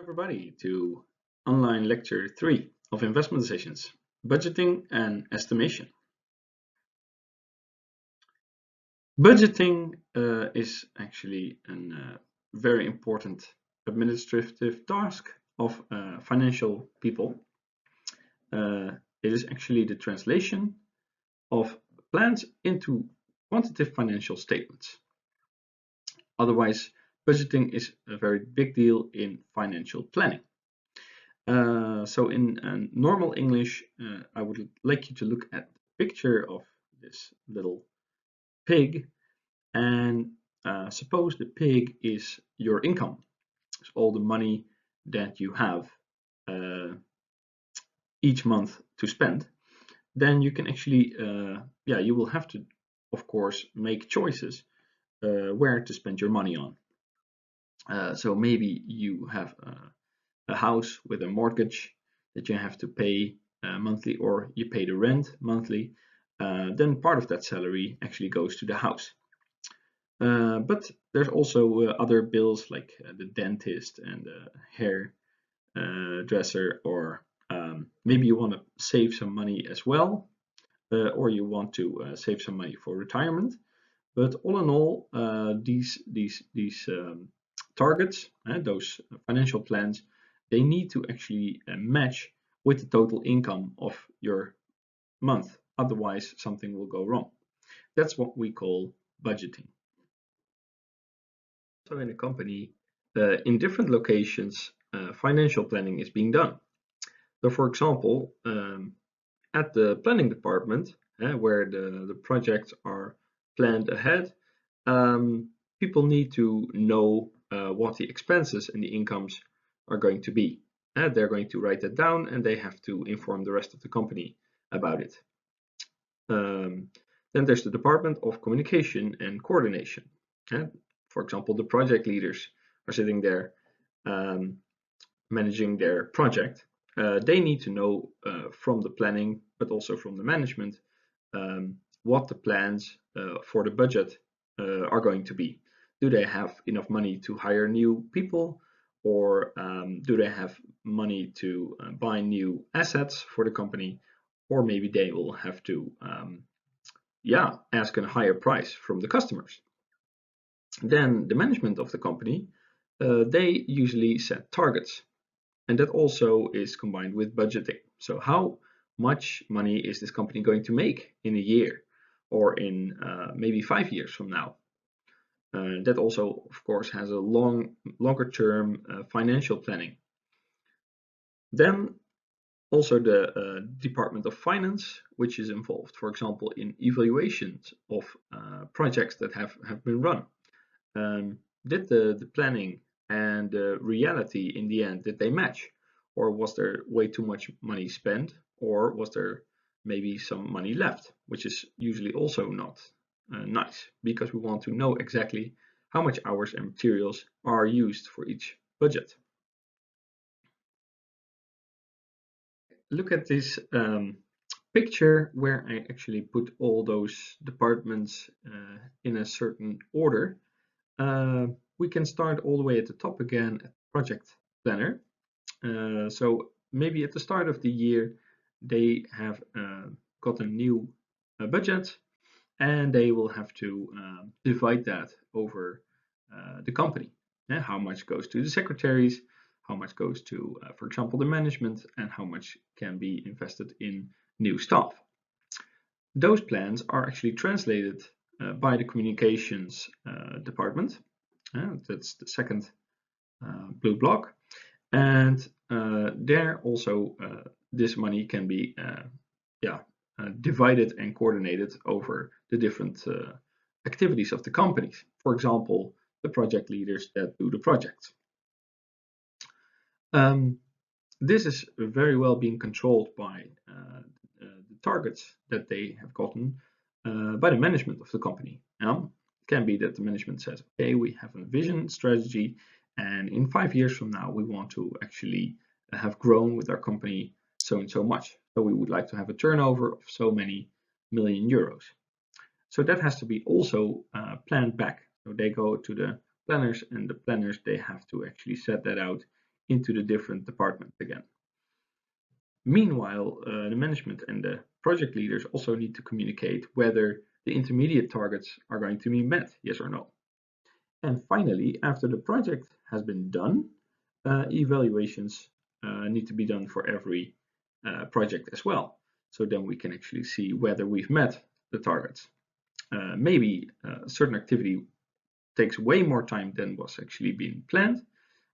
Everybody to online lecture 3 of investment decisions, budgeting and estimation. Budgeting is actually a very important administrative task of financial people. It is actually the translation of plans into quantitative financial statements. Otherwise, budgeting is a very big deal in financial planning. So in normal English, I would like you to look at the picture of this little pig, and suppose the pig is your income. It's all the money that you have uh, each month to spend. Then you can actually, you will have to, of course, make choices where to spend your money on. So maybe you have a house with a mortgage that you have to pay monthly, or you pay the rent monthly, then part of that salary actually goes to the house. But there's also other bills like the dentist and the hair dresser, or maybe you want to save some money as well, or you want to save some money for retirement. But all in all, these targets, those financial plans, they need to actually match with the total income of your month. Otherwise, something will go wrong. That's what we call budgeting. So in a company, in different locations, financial planning is being done. So for example, at the planning department, where the projects are planned ahead, people need to know what the expenses and the incomes are going to be. They're going to write that down, and they have to inform the rest of the company about it. Then there's the Department of Communication and Coordination. For example, the project leaders are sitting there managing their project. They need to know from the planning, but also from the management, what the plans for the budget are going to be. Do they have enough money to hire new people, or do they have money to buy new assets for the company, or maybe they will have to ask a higher price from the customers. Then the management of the company, they usually set targets, and that also is combined with budgeting. So how much money is this company going to make in a year, or in maybe 5 years from now? That also, of course, has a longer term financial planning. Then also the Department of Finance, which is involved, for example, in evaluations of projects that have been run. Did the planning and the reality in the end, did they match? Or was there way too much money spent? Or was there maybe some money left, which is usually also not nice, because we want to know exactly how much hours and materials are used for each budget. Look at this picture where I actually put all those departments in a certain order. We can start all the way at the top again at project planner. So maybe at the start of the year, they have got a new budget, and they will have to divide that over the company. How much goes to the secretaries, how much goes to, for example, the management, and how much can be invested in new staff. Those plans are actually translated by the communications department. That's the second blue block. And there also this money can be divided and coordinated over the different activities of the companies. For example, the project leaders that do the projects. This is very well being controlled by the targets that they have gotten by the management of the company. It can be that the management says, okay, we have a vision strategy, and in 5 years from now, we want to actually have grown with our company so and so much. So we would like to have a turnover of so many million euros. So that has to be also planned back. So they go to the planners, and the planners, they have to actually set that out into the different departments again. Meanwhile, the management and the project leaders also need to communicate whether the intermediate targets are going to be met, yes or no. And finally, after the project has been done, evaluations need to be done for every project as well. So then we can actually see whether we've met the targets. Maybe a certain activity takes way more time than was actually being planned.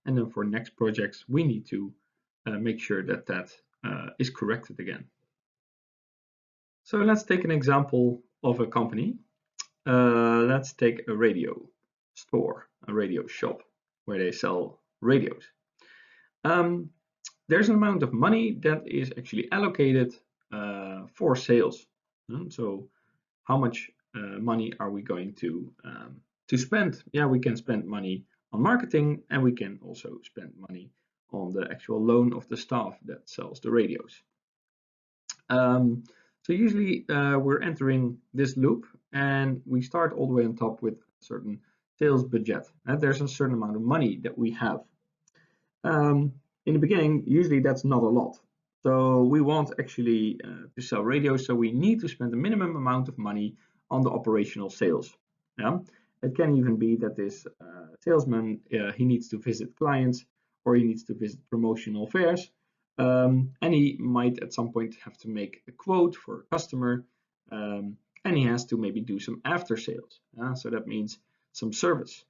And then for next projects, we need to make sure that that is corrected again. So let's take an example of a company. Let's take a radio store, a radio shop where they sell radios. There's an amount of money that is actually allocated for sales. So how much money are we going to spend? Yeah, we can spend money on marketing, and we can also spend money on the actual loan of the staff that sells the radios. So usually we're entering this loop, and we start all the way on top with a certain sales budget. And there's a certain amount of money that we have. In the beginning, usually that's not a lot. So we want actually to sell radios, so we need to spend a minimum amount of money on the operational sales. Yeah? It can even be that this salesman, he needs to visit clients, or he needs to visit promotional fairs, and he might at some point have to make a quote for a customer, and he has to maybe do some after sales. So that means some service.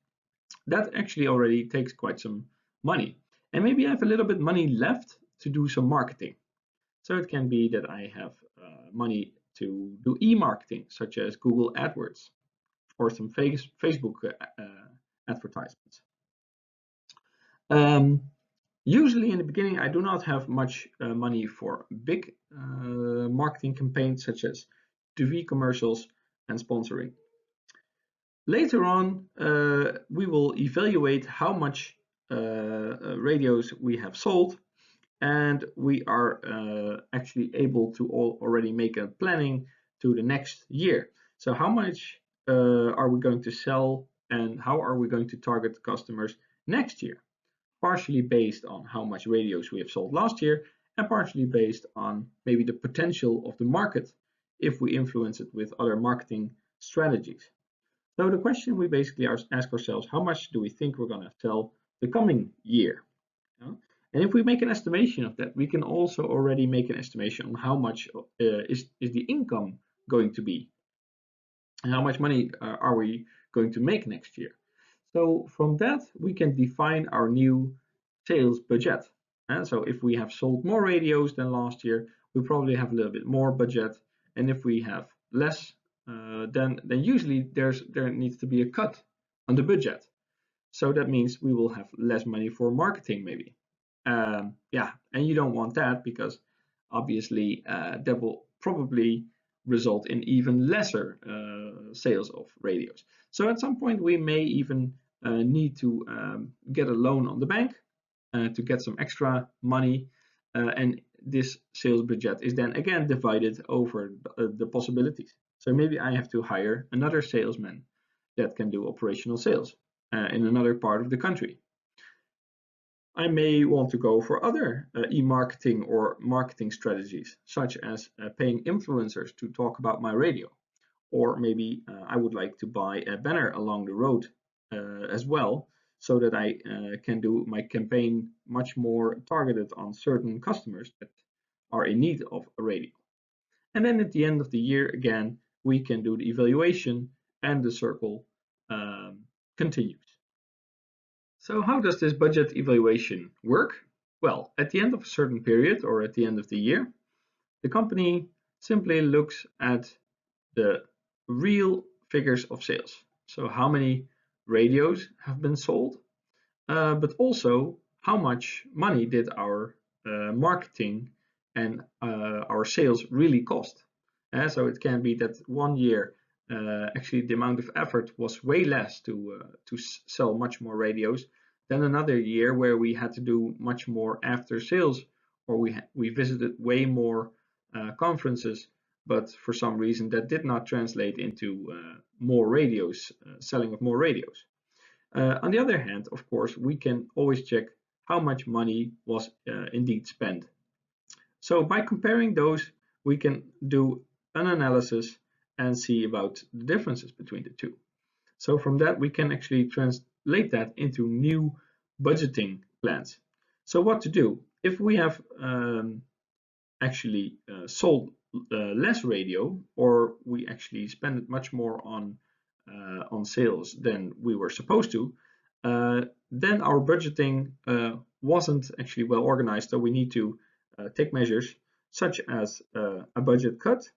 That actually already takes quite some money. And maybe I have a little bit money left to do some marketing. So it can be that I have money to do e-marketing, such as Google AdWords or some Facebook advertisements. Usually in the beginning, I do not have much money for big marketing campaigns, such as TV commercials and sponsoring. Later on, we will evaluate how much radios we have sold, and we are actually able to already make a planning to the next year. So how much are we going to sell, and how are we going to target customers next year? Partially based on how much radios we have sold last year, and partially based on maybe the potential of the market if we influence it with other marketing strategies. So the question we basically ask ourselves, how much do we think we're going to sell the coming year? And if we make an estimation of that, we can also already make an estimation on how much is the income going to be, and how much money are we going to make next year. So from that, we can define our new sales budget. And so if we have sold more radios than last year, we probably have a little bit more budget. And if we have less, then usually there needs to be a cut on the budget. So that means we will have less money for marketing maybe. Yeah, and you don't want that, because obviously that will probably result in even lesser sales of radios. So at some point we may even need to get a loan on the bank to get some extra money, and this sales budget is then again divided over the possibilities. So maybe I have to hire another salesman that can do operational sales in another part of the country. I may want to go for other e-marketing or marketing strategies, such as paying influencers to talk about my radio. Or maybe I would like to buy a banner along the road as well, so that I can do my campaign much more targeted on certain customers that are in need of a radio. And then at the end of the year, again, we can do the evaluation, and the circle continues. So how does this budget evaluation work? Well, at the end of a certain period, or at the end of the year, the company simply looks at the real figures of sales. So how many radios have been sold, but also how much money did our marketing and our sales really cost. So it can be that one year actually the amount of effort was way less to sell much more radios than another year where we had to do much more after sales, or we visited way more conferences, but for some reason that did not translate into more radios, selling of more radios. On the other hand, of course, we can always check how much money was indeed spent. So by comparing those, we can do an analysis and see about the differences between the two. So from that, we can actually translate that into new budgeting plans. So what to do? If we have actually sold less radio, or we actually spend much more on sales than we were supposed to, then our budgeting wasn't actually well organized. So we need to take measures such as a budget cut.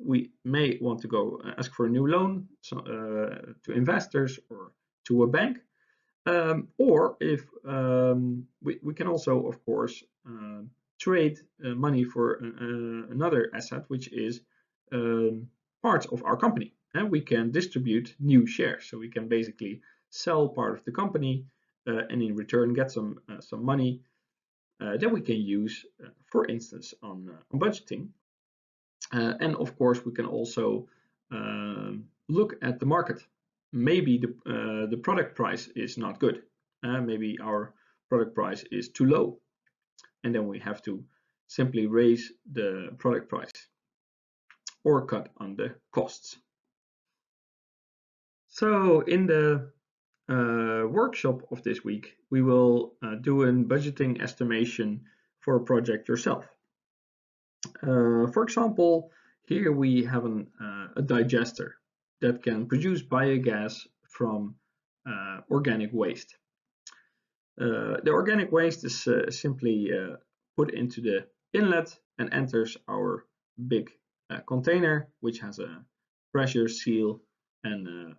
We may want to go ask for a new loan to investors or to a bank. Or if we can also, of course, trade money for another asset, which is part of our company. And we can distribute new shares. So we can basically sell part of the company and in return get some money that we can use, for instance, on budgeting. And of course, we can also look at the market. Maybe the product price is not good. Maybe our product price is too low, and then we have to simply raise the product price or cut on the costs. So in the workshop of this week, we will do a budgeting estimation for a project yourself. For example, here we have a digester that can produce biogas from organic waste. The organic waste is simply put into the inlet and enters our big container, which has a pressure seal and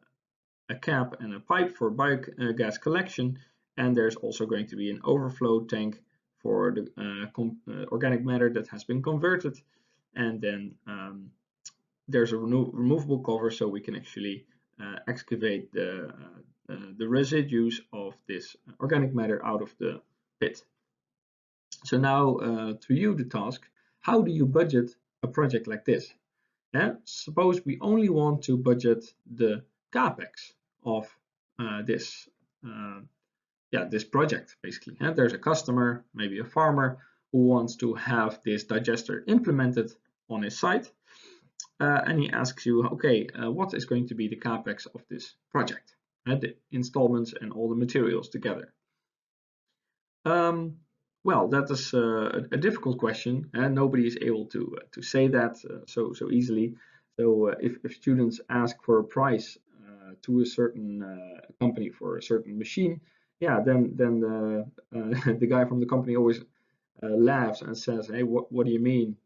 a cap and a pipe for biogas collection. And there's also going to be an overflow tank for the organic matter that has been converted. And then there's a removable cover, so we can actually excavate the residues of this organic matter out of the pit. So now to you the task, how do you budget a project like this? Suppose we only want to budget the capex of this project, basically. There's a customer, maybe a farmer, who wants to have this digester implemented on his site. And he asks you, okay, what is going to be the capex of this project? The installments and all the materials together. Well, that is a difficult question, and nobody is able to say that so easily. So if students ask for a price to a certain company for a certain machine, yeah, then the guy from the company always laughs and says, "Hey, what do you mean?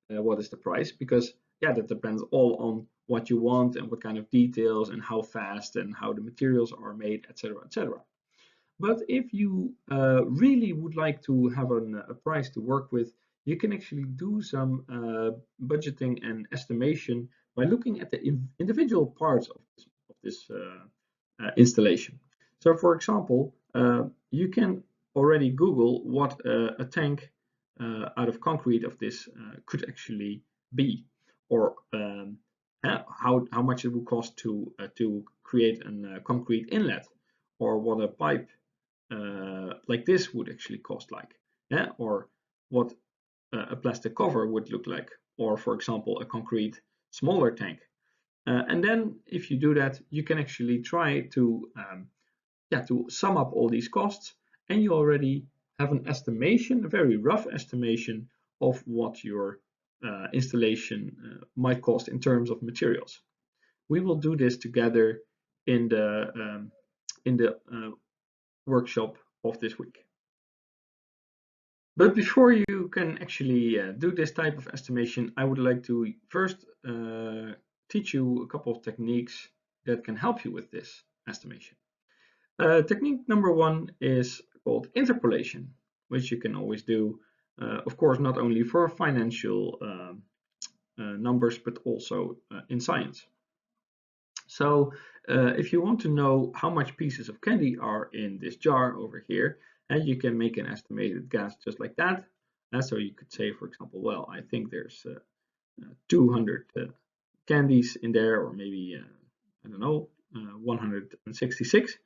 What is the price?" Because yeah, that depends all on what you want and what kind of details and how fast and how the materials are made, etc., etc. But if you really would like to have a price to work with, you can actually do some budgeting and estimation by looking at the individual parts of this installation. So for example, you can already Google what a tank out of concrete of this could actually be, or how much it would cost to create a concrete inlet, or what a pipe like this would actually cost like, or what a plastic cover would look like, or for example a concrete smaller tank. And then if you do that, you can actually try to sum up all these costs, and you already have an estimation, a very rough estimation of what your installation might cost in terms of materials. We will do this together in the workshop of this week. But before you can actually do this type of estimation, I would like to first teach you a couple of techniques that can help you with this estimation. Technique number one is called interpolation, which you can always do, of course, not only for financial numbers, but also in science. So if you want to know how much pieces of candy are in this jar over here, and you can make an estimated guess just like that. So you could say, for example, well, I think there's 200 candies in there, or maybe, I don't know, 166.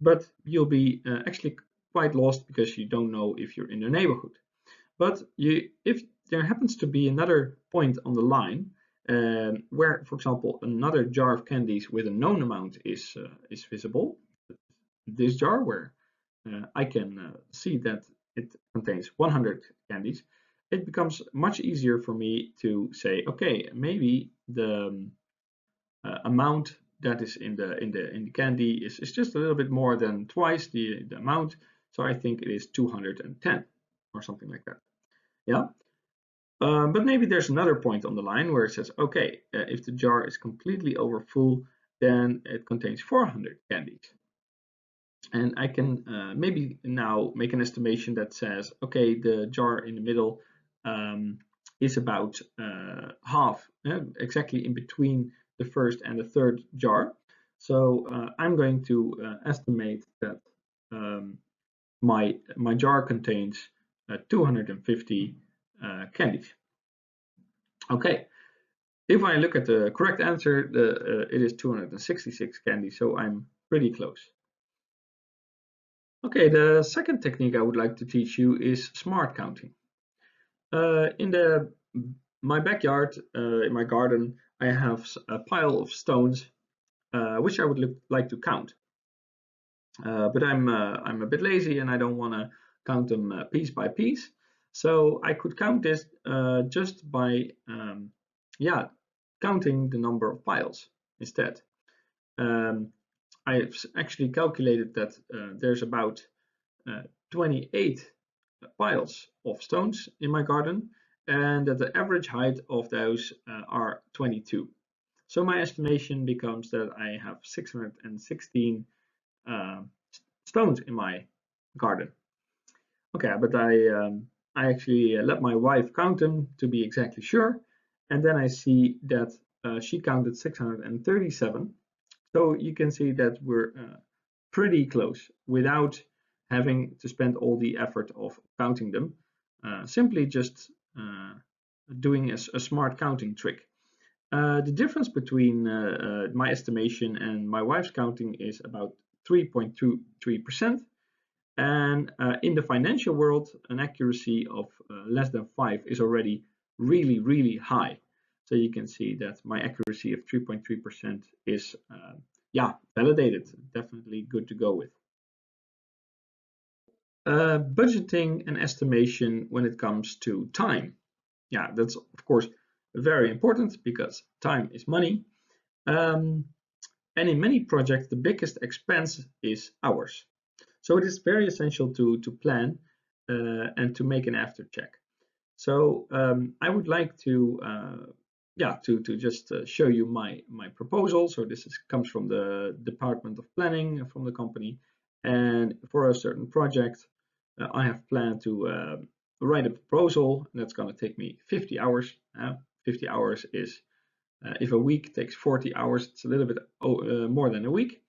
But you'll be actually quite lost because you don't know if you're in the neighborhood. But if there happens to be another point on the line where, for example, another jar of candies with a known amount is visible, this jar where I can see that it contains 100 candies, it becomes much easier for me to say, okay, maybe the amount that is in the candy is just a little bit more than twice the amount. So I think it is 210 or something like that. Yeah. But maybe there's another point on the line where it says, okay, if the jar is completely overfull, then it contains 400 candies. And I can maybe now make an estimation that says, okay, the jar in the middle is about half, exactly in between the first and the third jar. So I'm going to estimate that my jar contains 250 candies. Okay, if I look at the correct answer, it is 266 candies, so I'm pretty close. Okay, the second technique I would like to teach you is smart counting. In my backyard, in my garden, I have a pile of stones which I would like to count. But I'm a bit lazy and I don't want to count them piece by piece. So I could count this just by counting the number of piles instead. I've actually calculated that there's about 28 piles of stones in my garden, and that the average height of those are 22. So my estimation becomes that I have 616 stones in my garden. Okay, but I actually let my wife count them to be exactly sure, and then I see that she counted 637. So you can see that we're pretty close without having to spend all the effort of counting them, simply just doing a smart counting trick. The difference between my estimation and my wife's counting is about 3.23%. And in the financial world, an accuracy of less than 5 is already really, really high. So you can see that my accuracy of 3.3% is, validated, definitely good to go with. Budgeting and estimation when it comes to time. Yeah, that's of course very important because time is money. And in many projects, the biggest expense is hours. So it is very essential to plan and to make an after check. So I would like to just show you my proposal. So this comes from the Department of Planning from the company, and for a certain project, I have planned to write a proposal, and that's going to take me 50 hours. 50 hours is if a week takes 40 hours, it's a little bit more than a week.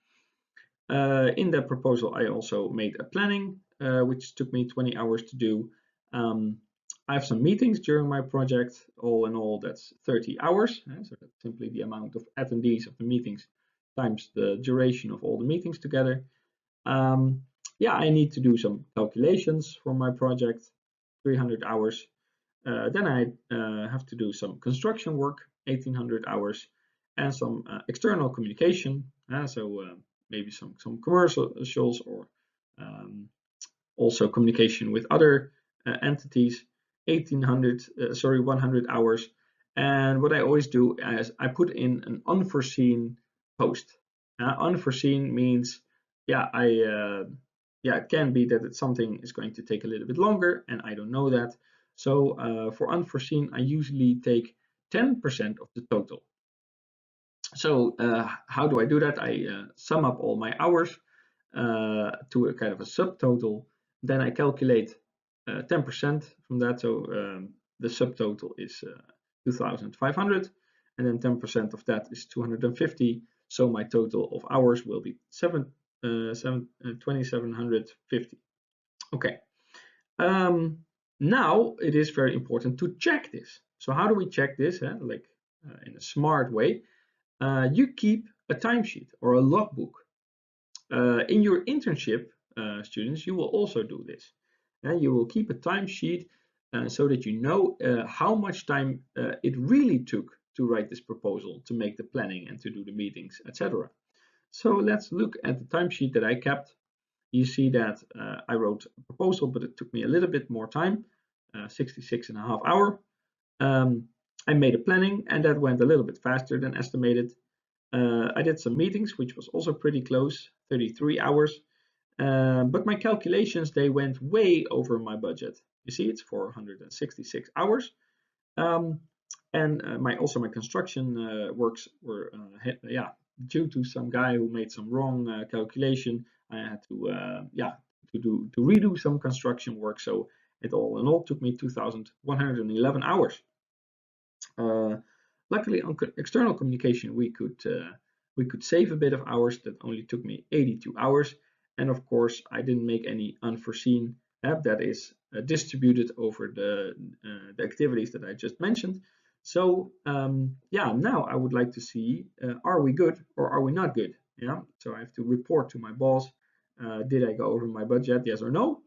In that proposal, I also made a planning, which took me 20 hours to do. I have some meetings during my project. All in all, that's 30 hours. So that's simply the amount of attendees of the meetings times the duration of all the meetings together. I need to do some calculations for my project, 300 hours. Then I have to do some construction work, 1800 hours, and some external communication. Maybe some commercials or also communication with other entities, 100 hours. And what I always do is I put in an unforeseen post. Unforeseen means, it can be that something is going to take a little bit longer and I don't know that. So for unforeseen, I usually take 10% of the total. So how do I do that? I sum up all my hours to a kind of a subtotal. Then I calculate 10% from that. So the subtotal is 2,500, and then 10% of that is 250. So my total of hours will be 2,750. Okay. Now it is very important to check this. So how do we check this? In a smart way. You keep a timesheet or a logbook. In your internship, students, you will also do this. And you will keep a timesheet so that you know how much time it really took to write this proposal, to make the planning and to do the meetings, etc. So let's look at the timesheet that I kept. You see that I wrote a proposal, but it took me a little bit more time, 66.5 hours. I made a planning, and that went a little bit faster than estimated. I did some meetings, which was also pretty close, 33 hours. But my calculations, they went way over my budget. You see, it's 466 hours. And my construction works were due to some guy who made some wrong calculation. I had to redo some construction work. So it all in all took me 2,111 hours. Luckily, on external communication, we could save a bit of hours. That only took me 82 hours. And of course, I didn't make any unforeseen that is distributed over the activities that I just mentioned. So now I would like to see, are we good or are we not good? Yeah, so I have to report to my boss. Did I go over my budget? Yes or no?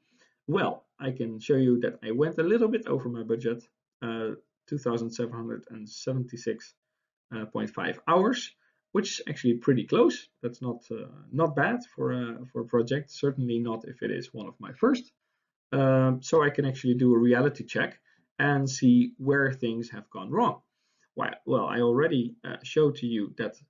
Well, I can show you that I went a little bit over my budget, 2,776.5 hours, which is actually pretty close. That's not bad for a project. Certainly not if it is one of my first. So I can actually do a reality check and see where things have gone wrong. Well, I already showed to you that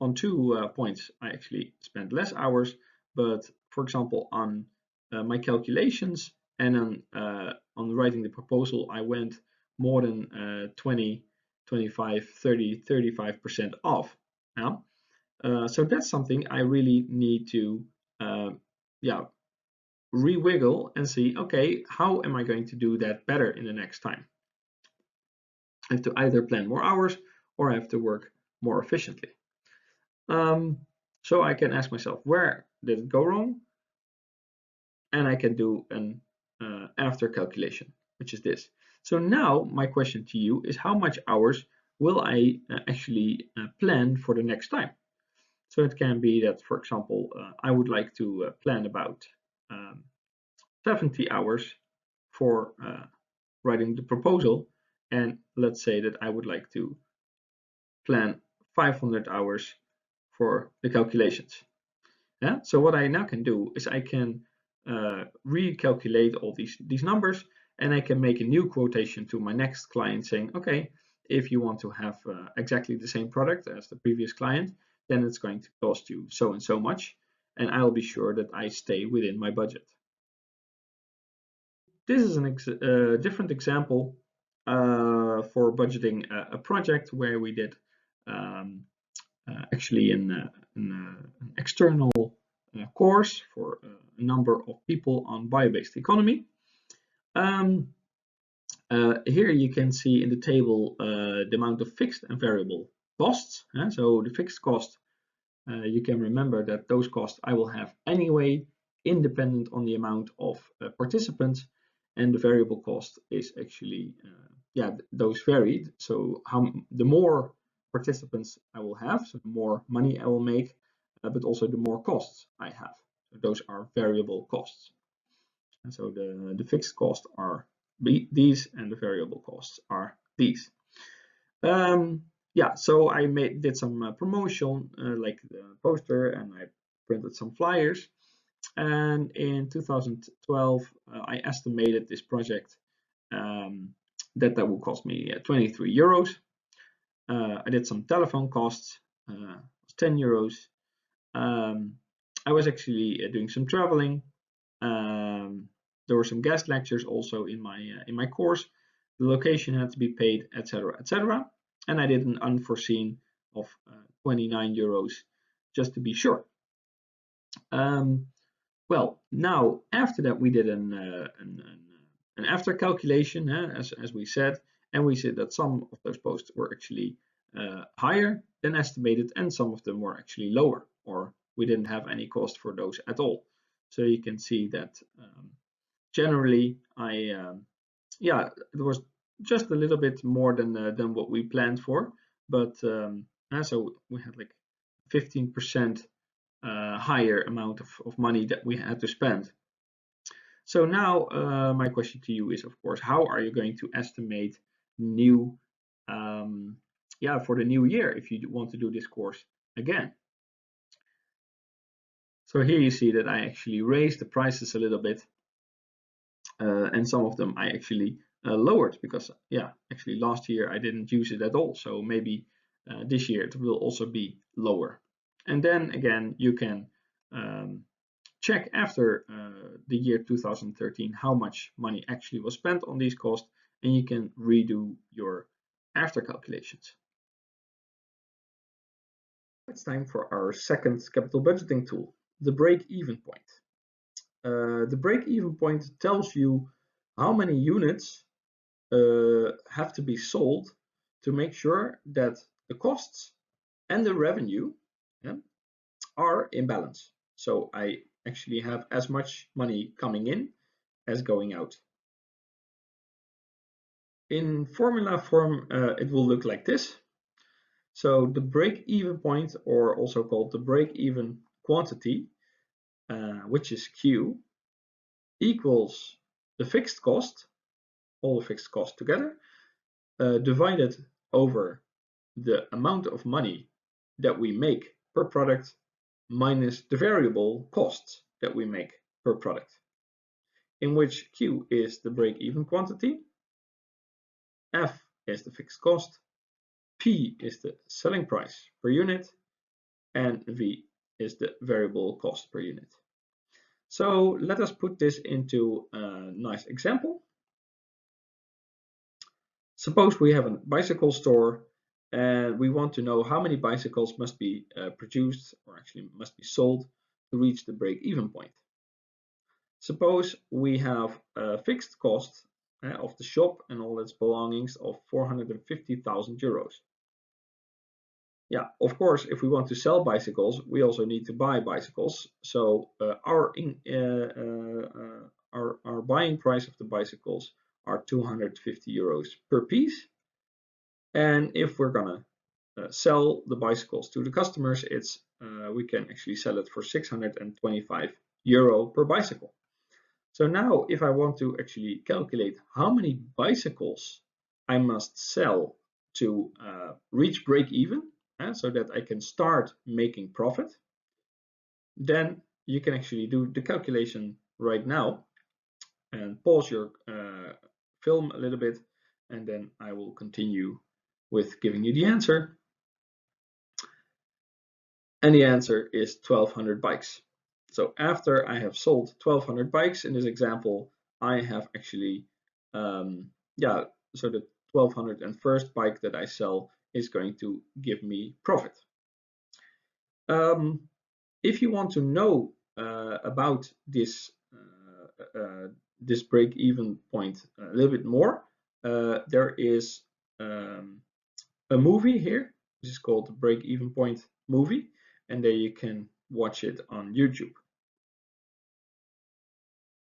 on 2 points I actually spent less hours, but for example on my calculations and on writing the proposal, I went more than 20, 25, 30, 35% off. Now, so that's something I really need to re-wiggle and see, okay, how am I going to do that better in the next time? I have to either plan more hours or I have to work more efficiently. So I can ask myself, where did it go wrong? And I can do an after calculation, which is this. So now my question to you is, how much hours will I actually plan for the next time? So it can be that, for example, I would like to plan about 70 hours for writing the proposal, and let's say that I would like to plan 500 hours for the calculations. Yeah. So what I now can do is I can recalculate all these numbers, and I can make a new quotation to my next client saying, okay, if you want to have exactly the same product as the previous client, then it's going to cost you so and so much, and I'll be sure that I stay within my budget. This is a different example for budgeting a project where we did actually an external course for a number of people on bio-based economy. Here you can see in the table the amount of fixed and variable costs. So the fixed cost, you can remember that those costs I will have anyway, independent on the amount of participants, and the variable cost is actually, those varied. So the more participants I will have, so the more money I will make, but also the more costs I have. So those are variable costs. And so the fixed costs are these, and the variable costs are these. So I did some promotion, like the poster, and I printed some flyers. And in 2012, I estimated this project that will cost me 23 euros. I did some telephone costs, 10 euros. I was actually doing some traveling. There were some guest lectures also in my course. The location had to be paid, etc., etc. And I did an unforeseen of 29 euros just to be sure. Well, now after that we did an after calculation, as we said, and we said that some of those posts were actually higher than estimated, and some of them were actually lower, or we didn't have any cost for those at all. So you can see that generally it was just a little bit more than what we planned for, but so we had like 15% higher amount of money that we had to spend. So now my question to you is, of course, how are you going to estimate new, for the new year if you want to do this course again? So here you see that I actually raised the prices a little bit, and some of them I actually lowered because, actually last year I didn't use it at all. So maybe this year it will also be lower. And then again, you can check after the year 2013 how much money actually was spent on these costs, and you can redo your after calculations. It's time for our second capital budgeting tool, the break-even point. The break-even point tells you how many units have to be sold to make sure that the costs and the revenue are in balance. So I actually have as much money coming in as going out. In formula form, it will look like this. So the break-even point, or also called the break-even quantity, which is Q, equals the fixed cost, all the fixed costs together, divided over the amount of money that we make per product minus the variable costs that we make per product, in which Q is the break-even quantity, F is the fixed cost, P is the selling price per unit, and V is the variable cost per unit. So let us put this into a nice example. Suppose we have a bicycle store and we want to know how many bicycles must be produced, or actually must be sold, to reach the break-even point. Suppose we have a fixed cost of the shop and all its belongings of 450,000 euros. Yeah, of course, if we want to sell bicycles, we also need to buy bicycles. So our buying price of the bicycles are 250 euros per piece. And if we're gonna sell the bicycles to the customers, we can actually sell it for 625 euro per bicycle. So now if I want to actually calculate how many bicycles I must sell to reach break even, so that I can start making profit, then you can actually do the calculation right now and pause your film a little bit, and then I will continue with giving you the answer. And the answer is 1200 bikes. So after I have sold 1200 bikes in this example, I have actually, so the 1201st bike that I sell is going to give me profit. If you want to know about this break-even point a little bit more, there is a movie here. This is called the Break-Even Point movie, and there you can watch it on YouTube.